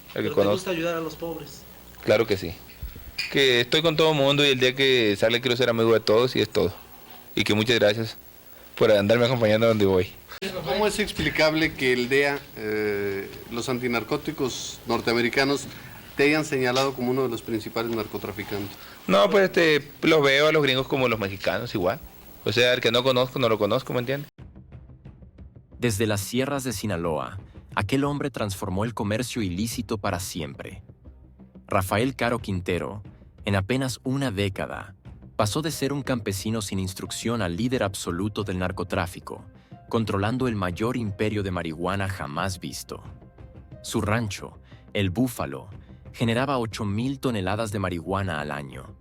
el que Pero te conozco. gusta ayudar a los pobres. Claro que sí. Que estoy con todo el mundo y el día que sale quiero ser amigo de todos y es todo. Y que muchas gracias por andarme acompañando a donde voy. ¿Cómo es explicable que el DEA, los antinarcóticos norteamericanos, te hayan señalado como uno de los principales narcotraficantes? No, pues los veo a los gringos como los mexicanos igual. O sea, el que no conozco, no lo conozco, ¿me entiendes? Desde las sierras de Sinaloa, aquel hombre transformó el comercio ilícito para siempre. Rafael Caro Quintero, en apenas una década, pasó de ser un campesino sin instrucción al líder absoluto del narcotráfico, controlando el mayor imperio de marihuana jamás visto. Su rancho, El Búfalo, generaba 8,000 toneladas de marihuana al año.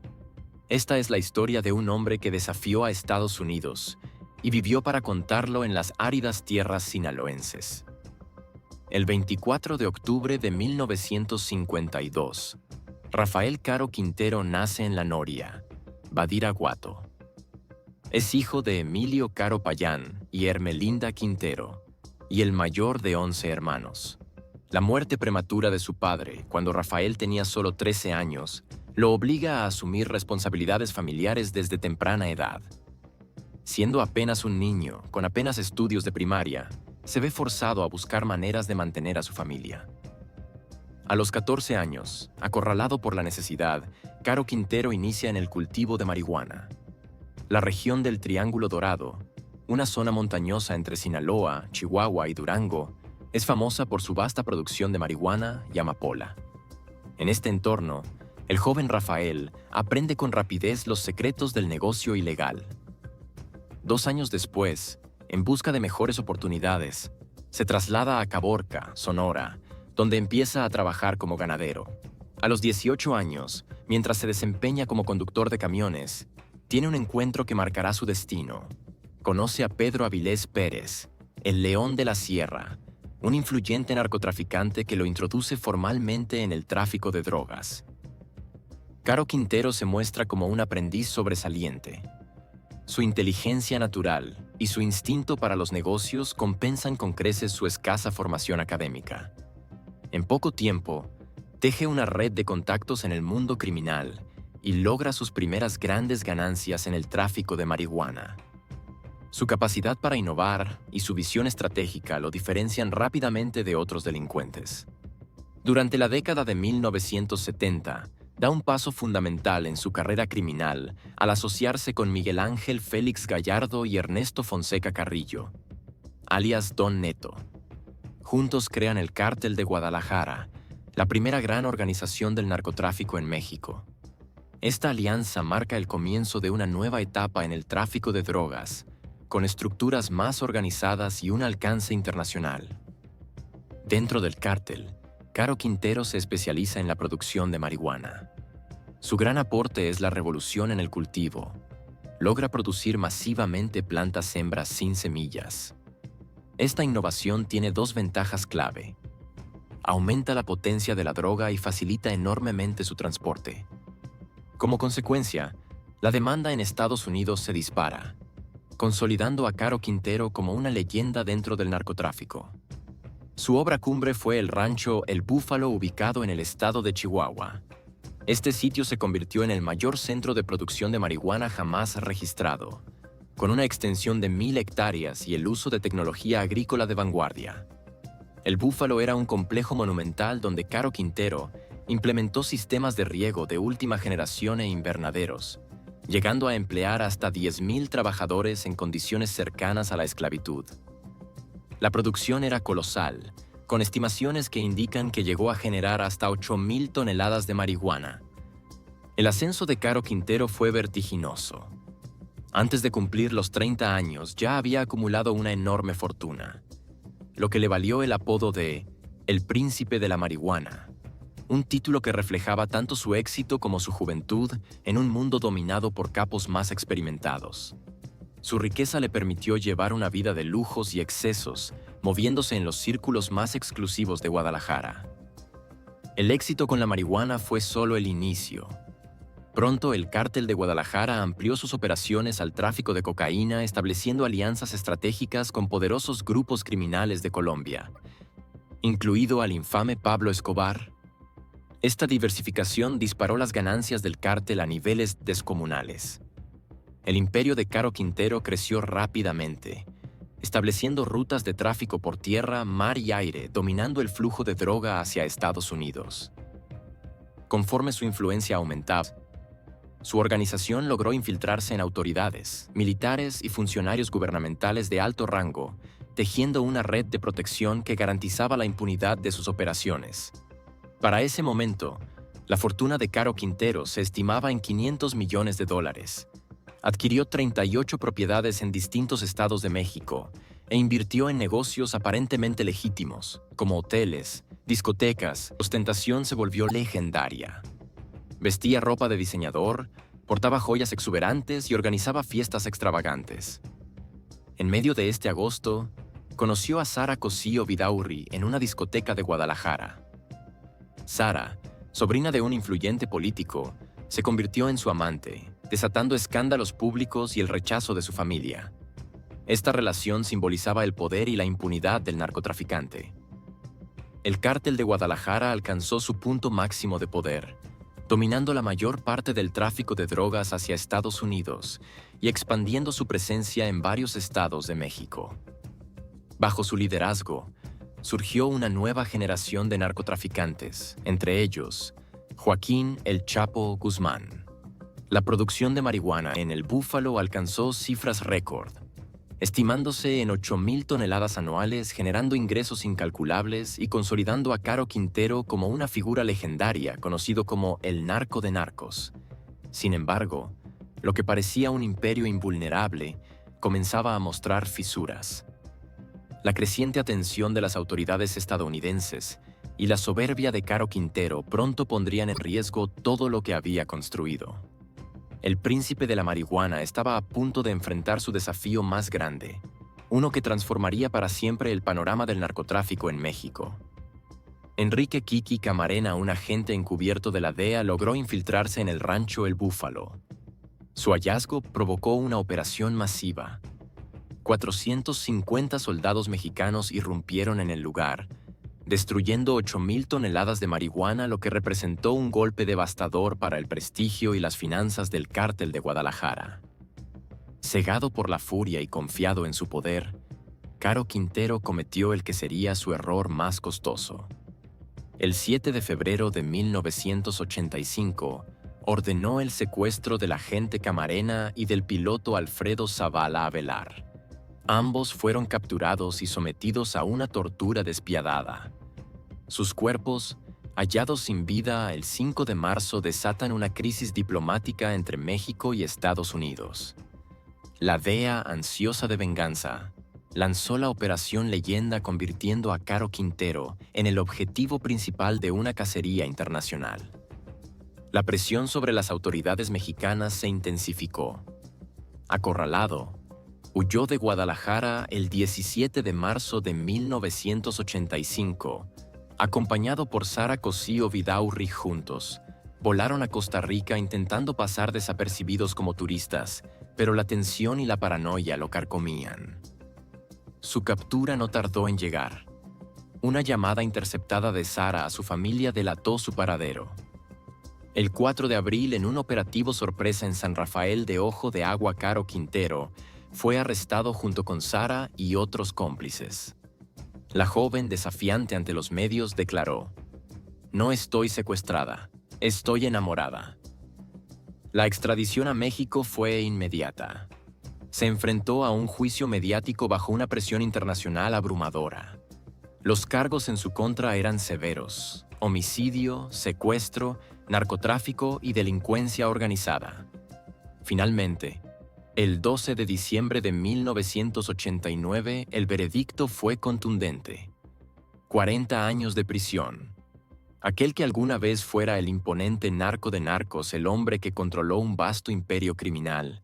Esta es la historia de un hombre que desafió a Estados Unidos y vivió para contarlo en las áridas tierras sinaloenses. El 24 de octubre de 1952, Rafael Caro Quintero nace en La Noria, Badiraguato. Es hijo de Emilio Caro Payán y Hermelinda Quintero, y el mayor de 11 hermanos. La muerte prematura de su padre, cuando Rafael tenía solo 13 años, lo obliga a asumir responsabilidades familiares desde temprana edad. Siendo apenas un niño, con apenas estudios de primaria, se ve forzado a buscar maneras de mantener a su familia. A los 14 años, acorralado por la necesidad, Caro Quintero inicia en el cultivo de marihuana. La región del Triángulo Dorado, una zona montañosa entre Sinaloa, Chihuahua y Durango, es famosa por su vasta producción de marihuana y amapola. En este entorno, el joven Rafael aprende con rapidez los secretos del negocio ilegal. 2 años después, en busca de mejores oportunidades, se traslada a Caborca, Sonora, donde empieza a trabajar como ganadero. A los 18 años, mientras se desempeña como conductor de camiones, tiene un encuentro que marcará su destino. Conoce a Pedro Avilés Pérez, el León de la Sierra, un influyente narcotraficante que lo introduce formalmente en el tráfico de drogas. Caro Quintero se muestra como un aprendiz sobresaliente. Su inteligencia natural y su instinto para los negocios compensan con creces su escasa formación académica. En poco tiempo, teje una red de contactos en el mundo criminal y logra sus primeras grandes ganancias en el tráfico de marihuana. Su capacidad para innovar y su visión estratégica lo diferencian rápidamente de otros delincuentes. Durante la década de 1970, da un paso fundamental en su carrera criminal al asociarse con Miguel Ángel Félix Gallardo y Ernesto Fonseca Carrillo, alias Don Neto. Juntos crean el Cártel de Guadalajara, la primera gran organización del narcotráfico en México. Esta alianza marca el comienzo de una nueva etapa en el tráfico de drogas, con estructuras más organizadas y un alcance internacional. Dentro del cártel, Caro Quintero se especializa en la producción de marihuana. Su gran aporte es la revolución en el cultivo. Logra producir masivamente plantas hembras sin semillas. Esta innovación tiene 2 ventajas clave. Aumenta la potencia de la droga y facilita enormemente su transporte. Como consecuencia, la demanda en Estados Unidos se dispara, consolidando a Caro Quintero como una leyenda dentro del narcotráfico. Su obra cumbre fue el rancho El Búfalo, ubicado en el estado de Chihuahua. Este sitio se convirtió en el mayor centro de producción de marihuana jamás registrado, con una extensión de 1,000 hectáreas y el uso de tecnología agrícola de vanguardia. El Búfalo era un complejo monumental donde Caro Quintero implementó sistemas de riego de última generación e invernaderos, llegando a emplear hasta 10,000 trabajadores en condiciones cercanas a la esclavitud. La producción era colosal, con estimaciones que indican que llegó a generar hasta 8,000 toneladas de marihuana. El ascenso de Caro Quintero fue vertiginoso. Antes de cumplir los 30 años ya había acumulado una enorme fortuna, lo que le valió el apodo de El Príncipe de la Marihuana, un título que reflejaba tanto su éxito como su juventud en un mundo dominado por capos más experimentados. Su riqueza le permitió llevar una vida de lujos y excesos, moviéndose en los círculos más exclusivos de Guadalajara. El éxito con la marihuana fue solo el inicio. Pronto el Cártel de Guadalajara amplió sus operaciones al tráfico de cocaína, estableciendo alianzas estratégicas con poderosos grupos criminales de Colombia, incluido al infame Pablo Escobar, Esta diversificación disparó las ganancias del cártel a niveles descomunales. El imperio de Caro Quintero creció rápidamente, estableciendo rutas de tráfico por tierra, mar y aire, dominando el flujo de droga hacia Estados Unidos. Conforme su influencia aumentaba, su organización logró infiltrarse en autoridades, militares y funcionarios gubernamentales de alto rango, tejiendo una red de protección que garantizaba la impunidad de sus operaciones. Para ese momento, la fortuna de Caro Quintero se estimaba en $500 millones. Adquirió 38 propiedades en distintos estados de México e invirtió en negocios aparentemente legítimos, como hoteles, discotecas. La ostentación se volvió legendaria. Vestía ropa de diseñador, portaba joyas exuberantes y organizaba fiestas extravagantes. En medio de este agosto, conoció a Sara Cosío Vidaurri en una discoteca de Guadalajara. Sara, sobrina de un influyente político, se convirtió en su amante, desatando escándalos públicos y el rechazo de su familia. Esta relación simbolizaba el poder y la impunidad del narcotraficante. El cártel de Guadalajara alcanzó su punto máximo de poder, dominando la mayor parte del tráfico de drogas hacia Estados Unidos y expandiendo su presencia en varios estados de México. Bajo su liderazgo, surgió una nueva generación de narcotraficantes, entre ellos Joaquín El Chapo Guzmán. La producción de marihuana en el Búfalo alcanzó cifras récord, estimándose en 8,000 toneladas anuales, generando ingresos incalculables y consolidando a Caro Quintero como una figura legendaria, conocido como el narco de narcos. Sin embargo, lo que parecía un imperio invulnerable comenzaba a mostrar fisuras. La creciente atención de las autoridades estadounidenses y la soberbia de Caro Quintero pronto pondrían en riesgo todo lo que había construido. El príncipe de la marihuana estaba a punto de enfrentar su desafío más grande, uno que transformaría para siempre el panorama del narcotráfico en México. Enrique Kiki Camarena, un agente encubierto de la DEA, logró infiltrarse en el rancho El Búfalo. Su hallazgo provocó una operación masiva. 450 soldados mexicanos irrumpieron en el lugar, destruyendo 8,000 toneladas de marihuana, lo que representó un golpe devastador para el prestigio y las finanzas del cártel de Guadalajara. Cegado por la furia y confiado en su poder, Caro Quintero cometió el que sería su error más costoso. El 7 de febrero de 1985, ordenó el secuestro del agente Camarena y del piloto Alfredo Zavala Avelar. Ambos fueron capturados y sometidos a una tortura despiadada. Sus cuerpos, hallados sin vida el 5 de marzo, desatan una crisis diplomática entre México y Estados Unidos. La DEA, ansiosa de venganza, lanzó la Operación Leyenda, convirtiendo a Caro Quintero en el objetivo principal de una cacería internacional. La presión sobre las autoridades mexicanas se intensificó. Acorralado, huyó de Guadalajara el 17 de marzo de 1985, acompañado por Sara Cosío Vidaurri. Juntos volaron a Costa Rica intentando pasar desapercibidos como turistas, pero la tensión y la paranoia lo carcomían. Su captura no tardó en llegar. Una llamada interceptada de Sara a su familia delató su paradero. El 4 de abril, en un operativo sorpresa en San Rafael de Ojo de Agua, Caro Quintero fue arrestado junto con Sara y otros cómplices. La joven, desafiante ante los medios, declaró: "No estoy secuestrada, estoy enamorada". La extradición a México fue inmediata. Se enfrentó a un juicio mediático bajo una presión internacional abrumadora. Los cargos en su contra eran severos: homicidio, secuestro, narcotráfico y delincuencia organizada. Finalmente, el 12 de diciembre de 1989, el veredicto fue contundente: 40 años de prisión. Aquel que alguna vez fuera el imponente narco de narcos, el hombre que controló un vasto imperio criminal,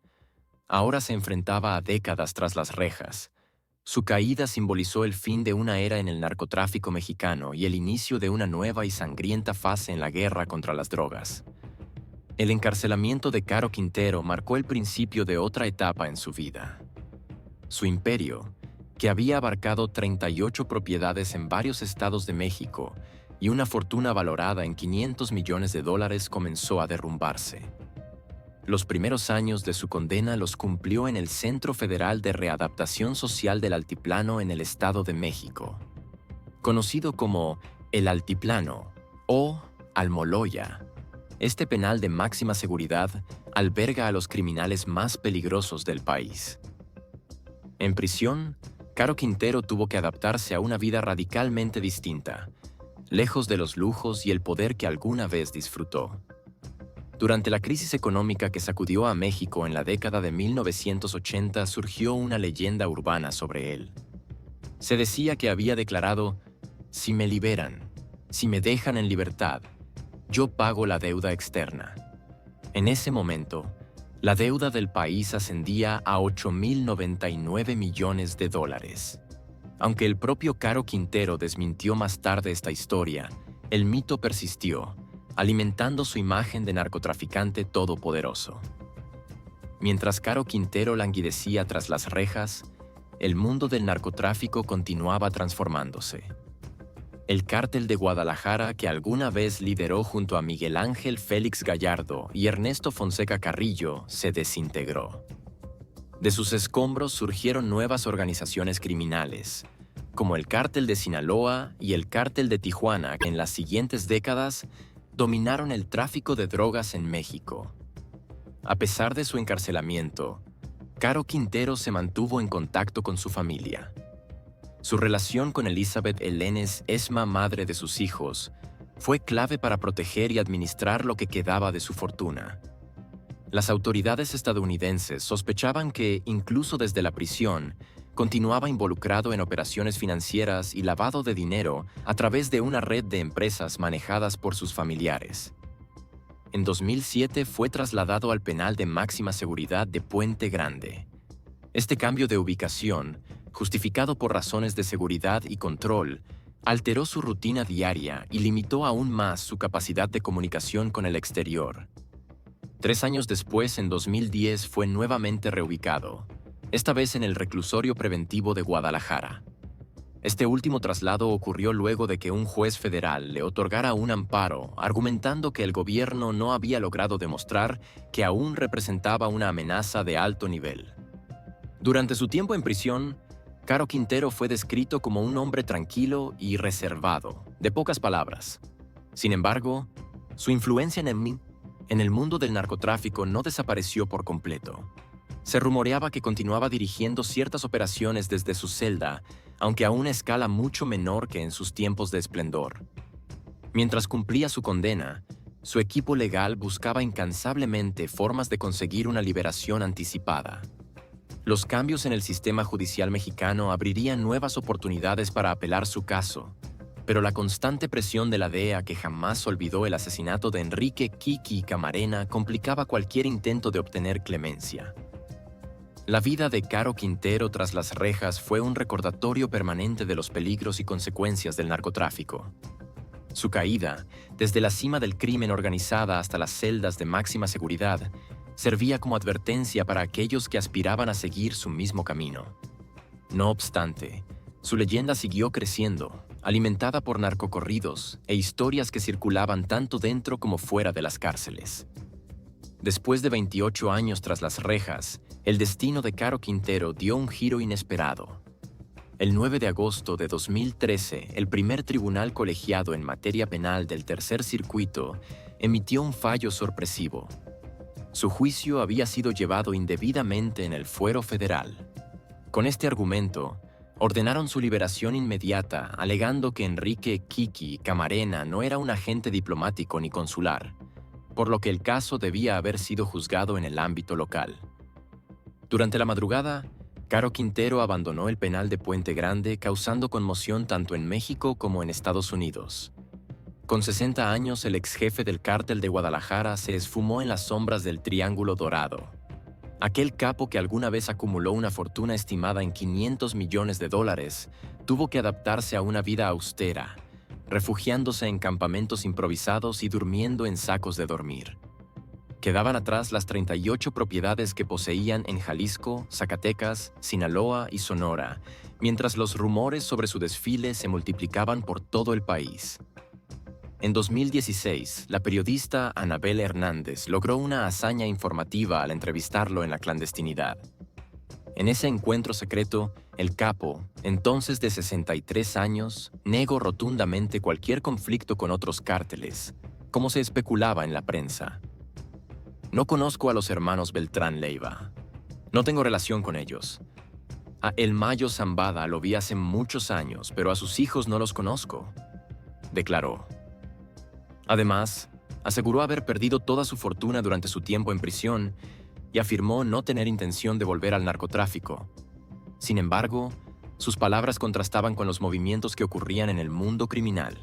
ahora se enfrentaba a décadas tras las rejas. Su caída simbolizó el fin de una era en el narcotráfico mexicano y el inicio de una nueva y sangrienta fase en la guerra contra las drogas. El encarcelamiento de Caro Quintero marcó el principio de otra etapa en su vida. Su imperio, que había abarcado 38 propiedades en varios estados de México y una fortuna valorada en $500 millones comenzó a derrumbarse. Los primeros años de su condena los cumplió en el Centro Federal de Readaptación Social del Altiplano en el Estado de México, conocido como el Altiplano o Almoloya. Este penal de máxima seguridad alberga a los criminales más peligrosos del país. En prisión, Caro Quintero tuvo que adaptarse a una vida radicalmente distinta, lejos de los lujos y el poder que alguna vez disfrutó. Durante la crisis económica que sacudió a México en la década de 1980 surgió una leyenda urbana sobre él. Se decía que había declarado: "Si me liberan, si me dejan en libertad, yo pago la deuda externa". En ese momento, la deuda del país ascendía a $8.099 millones. Aunque el propio Caro Quintero desmintió más tarde esta historia, el mito persistió, alimentando su imagen de narcotraficante todopoderoso. Mientras Caro Quintero languidecía tras las rejas, el mundo del narcotráfico continuaba transformándose. El Cártel de Guadalajara, que alguna vez lideró junto a Miguel Ángel Félix Gallardo y Ernesto Fonseca Carrillo, se desintegró. De sus escombros surgieron nuevas organizaciones criminales, como el Cártel de Sinaloa y el Cártel de Tijuana, que en las siguientes décadas dominaron el tráfico de drogas en México. A pesar de su encarcelamiento, Caro Quintero se mantuvo en contacto con su familia. Su relación con Elizabeth Elenes, Esma, madre de sus hijos, fue clave para proteger y administrar lo que quedaba de su fortuna. Las autoridades estadounidenses sospechaban que, incluso desde la prisión, continuaba involucrado en operaciones financieras y lavado de dinero a través de una red de empresas manejadas por sus familiares. En 2007 fue trasladado al penal de máxima seguridad de Puente Grande. Este cambio de ubicación, justificado por razones de seguridad y control, alteró su rutina diaria y limitó aún más su capacidad de comunicación con el exterior. 3 años después, en 2010, fue nuevamente reubicado, esta vez en el reclusorio preventivo de Guadalajara. Este último traslado ocurrió luego de que un juez federal le otorgara un amparo, argumentando que el gobierno no había logrado demostrar que aún representaba una amenaza de alto nivel. Durante su tiempo en prisión, Caro Quintero fue descrito como un hombre tranquilo y reservado, de pocas palabras. Sin embargo, su influencia en el mundo del narcotráfico no desapareció por completo. Se rumoreaba que continuaba dirigiendo ciertas operaciones desde su celda, aunque a una escala mucho menor que en sus tiempos de esplendor. Mientras cumplía su condena, su equipo legal buscaba incansablemente formas de conseguir una liberación anticipada. Los cambios en el sistema judicial mexicano abrirían nuevas oportunidades para apelar su caso, pero la constante presión de la DEA, que jamás olvidó el asesinato de Enrique "Kiki" Camarena, complicaba cualquier intento de obtener clemencia. La vida de Caro Quintero tras las rejas fue un recordatorio permanente de los peligros y consecuencias del narcotráfico. Su caída, desde la cima del crimen organizada hasta las celdas de máxima seguridad, servía como advertencia para aquellos que aspiraban a seguir su mismo camino. No obstante, su leyenda siguió creciendo, alimentada por narcocorridos e historias que circulaban tanto dentro como fuera de las cárceles. Después de 28 años tras las rejas, el destino de Caro Quintero dio un giro inesperado. El 9 de agosto de 2013, el primer tribunal colegiado en materia penal del Tercer Circuito emitió un fallo sorpresivo. Su juicio había sido llevado indebidamente en el fuero federal. Con este argumento, ordenaron su liberación inmediata, alegando que Enrique "Kiki" Camarena no era un agente diplomático ni consular, por lo que el caso debía haber sido juzgado en el ámbito local. Durante la madrugada, Caro Quintero abandonó el penal de Puente Grande, causando conmoción tanto en México como en Estados Unidos. Con 60 años, el ex jefe del Cártel de Guadalajara se esfumó en las sombras del Triángulo Dorado. Aquel capo que alguna vez acumuló una fortuna estimada en $500 millones, tuvo que adaptarse a una vida austera, refugiándose en campamentos improvisados y durmiendo en sacos de dormir. Quedaban atrás las 38 propiedades que poseían en Jalisco, Zacatecas, Sinaloa y Sonora, mientras los rumores sobre su desfile se multiplicaban por todo el país. En 2016, la periodista Anabel Hernández logró una hazaña informativa al entrevistarlo en la clandestinidad. En ese encuentro secreto, el capo, entonces de 63 años, negó rotundamente cualquier conflicto con otros cárteles, como se especulaba en la prensa. No conozco a los hermanos Beltrán Leiva. No tengo relación con ellos. A El Mayo Zambada lo vi hace muchos años, pero a sus hijos no los conozco, declaró. Además, aseguró haber perdido toda su fortuna durante su tiempo en prisión y afirmó no tener intención de volver al narcotráfico. Sin embargo, sus palabras contrastaban con los movimientos que ocurrían en el mundo criminal.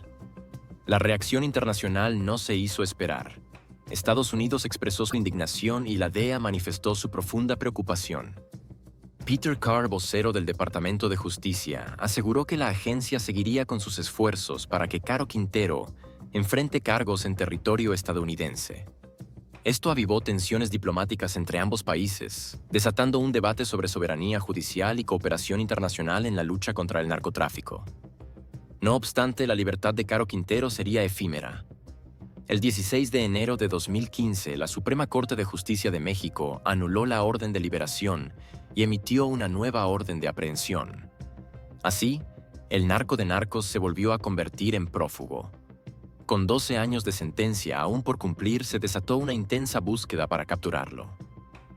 La reacción internacional no se hizo esperar. Estados Unidos expresó su indignación y la DEA manifestó su profunda preocupación. Peter Carr, vocero del Departamento de Justicia, aseguró que la agencia seguiría con sus esfuerzos para que Caro Quintero enfrente cargos en territorio estadounidense. Esto avivó tensiones diplomáticas entre ambos países, desatando un debate sobre soberanía judicial y cooperación internacional en la lucha contra el narcotráfico. No obstante, la libertad de Caro Quintero sería efímera. El 16 de enero de 2015, la Suprema Corte de Justicia de México anuló la orden de liberación y emitió una nueva orden de aprehensión. Así, el narco de narcos se volvió a convertir en prófugo. Con 12 años de sentencia aún por cumplir, se desató una intensa búsqueda para capturarlo.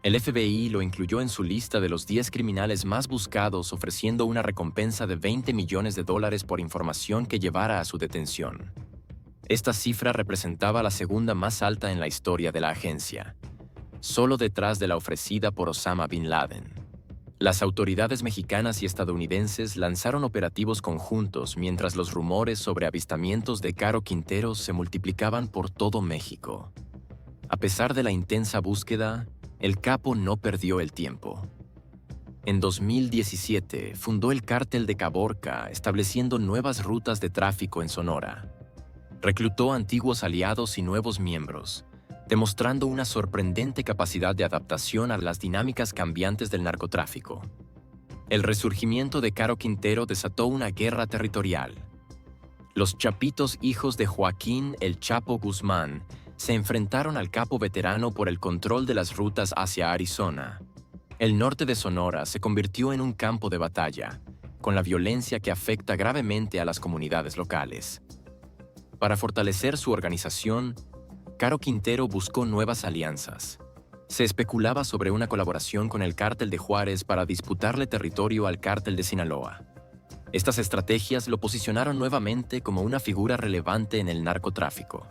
El FBI lo incluyó en su lista de los 10 criminales más buscados, ofreciendo una recompensa de $20 millones por información que llevara a su detención. Esta cifra representaba la segunda más alta en la historia de la agencia, solo detrás de la ofrecida por Osama Bin Laden. Las autoridades mexicanas y estadounidenses lanzaron operativos conjuntos mientras los rumores sobre avistamientos de Caro Quintero se multiplicaban por todo México. A pesar de la intensa búsqueda, el capo no perdió el tiempo. En 2017, fundó el Cártel de Caborca, estableciendo nuevas rutas de tráfico en Sonora. Reclutó antiguos aliados y nuevos miembros, demostrando una sorprendente capacidad de adaptación a las dinámicas cambiantes del narcotráfico. El resurgimiento de Caro Quintero desató una guerra territorial. Los chapitos hijos de Joaquín El Chapo Guzmán se enfrentaron al capo veterano por el control de las rutas hacia Arizona. El norte de Sonora se convirtió en un campo de batalla, con la violencia que afecta gravemente a las comunidades locales. Para fortalecer su organización, Caro Quintero buscó nuevas alianzas. Se especulaba sobre una colaboración con el Cártel de Juárez para disputarle territorio al Cártel de Sinaloa. Estas estrategias lo posicionaron nuevamente como una figura relevante en el narcotráfico.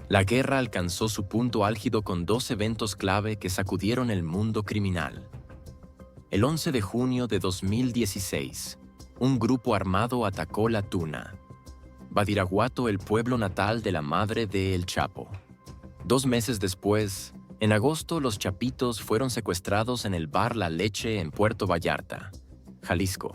La guerra alcanzó su punto álgido con 2 eventos clave que sacudieron el mundo criminal. El 11 de junio de 2016, un grupo armado atacó La Tuna, Badiraguato, el pueblo natal de la madre de El Chapo. 2 meses después, en agosto, los chapitos fueron secuestrados en el bar La Leche en Puerto Vallarta, Jalisco.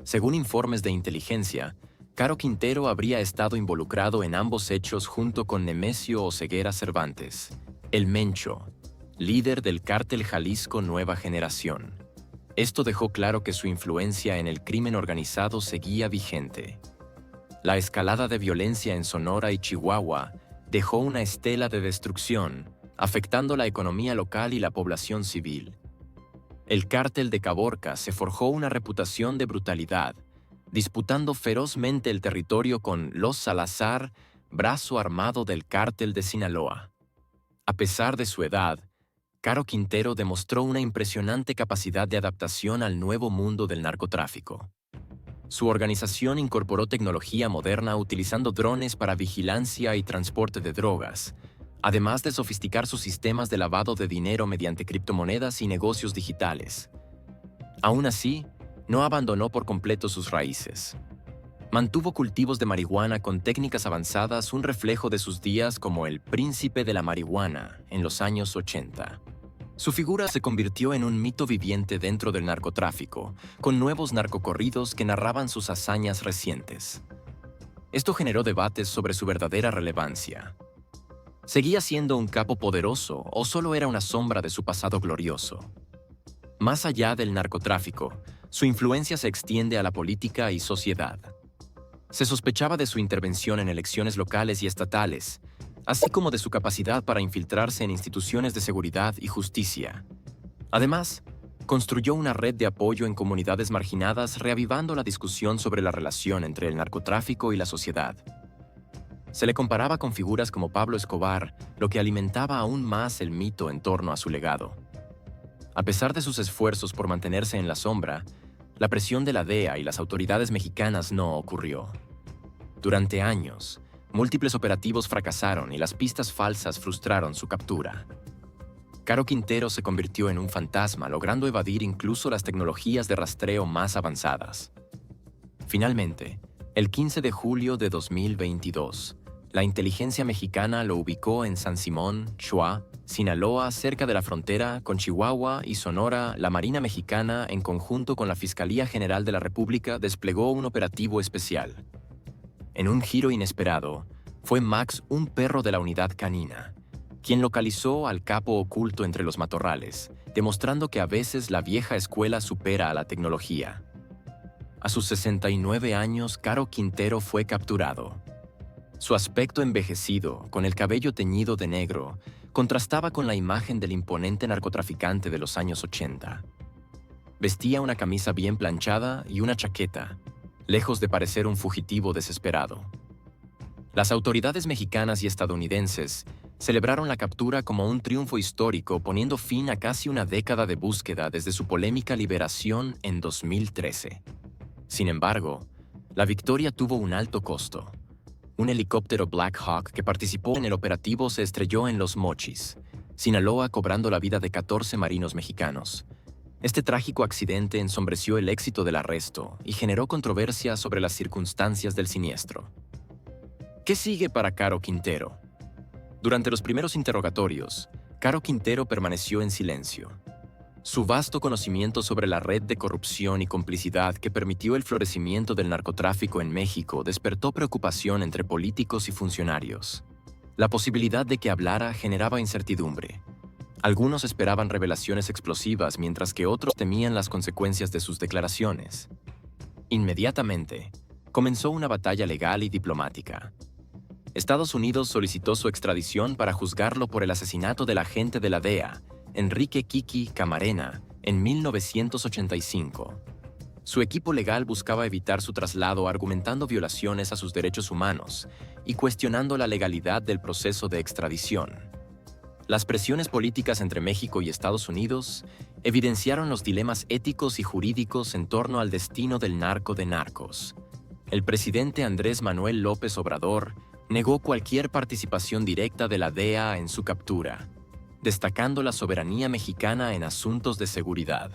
Según informes de inteligencia, Caro Quintero habría estado involucrado en ambos hechos junto con Nemesio Oseguera Cervantes, el Mencho, líder del Cártel Jalisco Nueva Generación. Esto dejó claro que su influencia en el crimen organizado seguía vigente. La escalada de violencia en Sonora y Chihuahua dejó una estela de destrucción, afectando la economía local y la población civil. El Cártel de Caborca se forjó una reputación de brutalidad, disputando ferozmente el territorio con Los Salazar, brazo armado del Cártel de Sinaloa. A pesar de su edad, Caro Quintero demostró una impresionante capacidad de adaptación al nuevo mundo del narcotráfico. Su organización incorporó tecnología moderna utilizando drones para vigilancia y transporte de drogas, además de sofisticar sus sistemas de lavado de dinero mediante criptomonedas y negocios digitales. Aún así, no abandonó por completo sus raíces. Mantuvo cultivos de marihuana con técnicas avanzadas, un reflejo de sus días como el príncipe de la marihuana en los años 80. Su figura se convirtió en un mito viviente dentro del narcotráfico, con nuevos narcocorridos que narraban sus hazañas recientes. Esto generó debates sobre su verdadera relevancia. ¿Seguía siendo un capo poderoso o solo era una sombra de su pasado glorioso? Más allá del narcotráfico, su influencia se extiende a la política y sociedad. Se sospechaba de su intervención en elecciones locales y estatales, así como de su capacidad para infiltrarse en instituciones de seguridad y justicia. Además, construyó una red de apoyo en comunidades marginadas, reavivando la discusión sobre la relación entre el narcotráfico y la sociedad. Se le comparaba con figuras como Pablo Escobar, lo que alimentaba aún más el mito en torno a su legado. A pesar de sus esfuerzos por mantenerse en la sombra, la presión de la DEA y las autoridades mexicanas no ocurrió. Durante años, múltiples operativos fracasaron y las pistas falsas frustraron su captura. Caro Quintero se convirtió en un fantasma, logrando evadir incluso las tecnologías de rastreo más avanzadas. Finalmente, el 15 de julio de 2022, la inteligencia mexicana lo ubicó en San Simón, Chua, Sinaloa, cerca de la frontera con Chihuahua y Sonora. La Marina Mexicana, en conjunto con la Fiscalía General de la República, desplegó un operativo especial. En un giro inesperado, fue Max, un perro de la unidad canina, quien localizó al capo oculto entre los matorrales, demostrando que a veces la vieja escuela supera a la tecnología. A sus 69 años, Caro Quintero fue capturado. Su aspecto envejecido, con el cabello teñido de negro, contrastaba con la imagen del imponente narcotraficante de los años 80. Vestía una camisa bien planchada y una chaqueta, lejos de parecer un fugitivo desesperado. Las autoridades mexicanas y estadounidenses celebraron la captura como un triunfo histórico, poniendo fin a casi una década de búsqueda desde su polémica liberación en 2013. Sin embargo, la victoria tuvo un alto costo. Un helicóptero Black Hawk que participó en el operativo se estrelló en Los Mochis, Sinaloa, cobrando la vida de 14 marinos mexicanos. Este trágico accidente ensombreció el éxito del arresto y generó controversia sobre las circunstancias del siniestro. ¿Qué sigue para Caro Quintero? Durante los primeros interrogatorios, Caro Quintero permaneció en silencio. Su vasto conocimiento sobre la red de corrupción y complicidad que permitió el florecimiento del narcotráfico en México despertó preocupación entre políticos y funcionarios. La posibilidad de que hablara generaba incertidumbre. Algunos esperaban revelaciones explosivas, mientras que otros temían las consecuencias de sus declaraciones. Inmediatamente, comenzó una batalla legal y diplomática. Estados Unidos solicitó su extradición para juzgarlo por el asesinato del agente de la DEA, Enrique Kiki Camarena, en 1985. Su equipo legal buscaba evitar su traslado, argumentando violaciones a sus derechos humanos y cuestionando la legalidad del proceso de extradición. Las presiones políticas entre México y Estados Unidos evidenciaron los dilemas éticos y jurídicos en torno al destino del narco de narcos. El presidente Andrés Manuel López Obrador negó cualquier participación directa de la DEA en su captura, destacando la soberanía mexicana en asuntos de seguridad.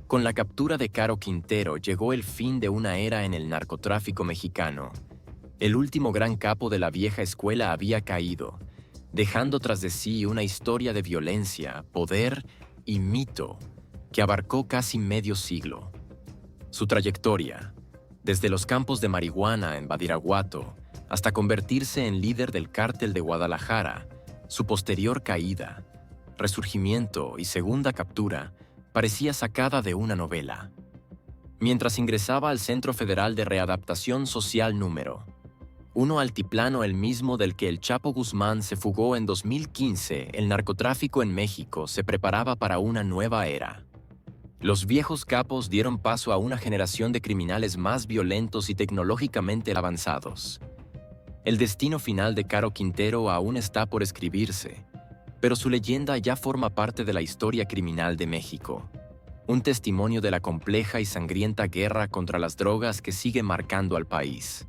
Con la captura de Caro Quintero llegó el fin de una era en el narcotráfico mexicano. El último gran capo de la vieja escuela había caído, dejando tras de sí una historia de violencia, poder y mito que abarcó casi medio siglo. Su trayectoria, desde los campos de marihuana en Badiraguato hasta convertirse en líder del cártel de Guadalajara, su posterior caída, resurgimiento y segunda captura parecía sacada de una novela. Mientras ingresaba al Centro Federal de Readaptación Social número 1 altiplano, el mismo del que el Chapo Guzmán se fugó en 2015, el narcotráfico en México se preparaba para una nueva era. Los viejos capos dieron paso a una generación de criminales más violentos y tecnológicamente avanzados. El destino final de Caro Quintero aún está por escribirse, pero su leyenda ya forma parte de la historia criminal de México, un testimonio de la compleja y sangrienta guerra contra las drogas que sigue marcando al país.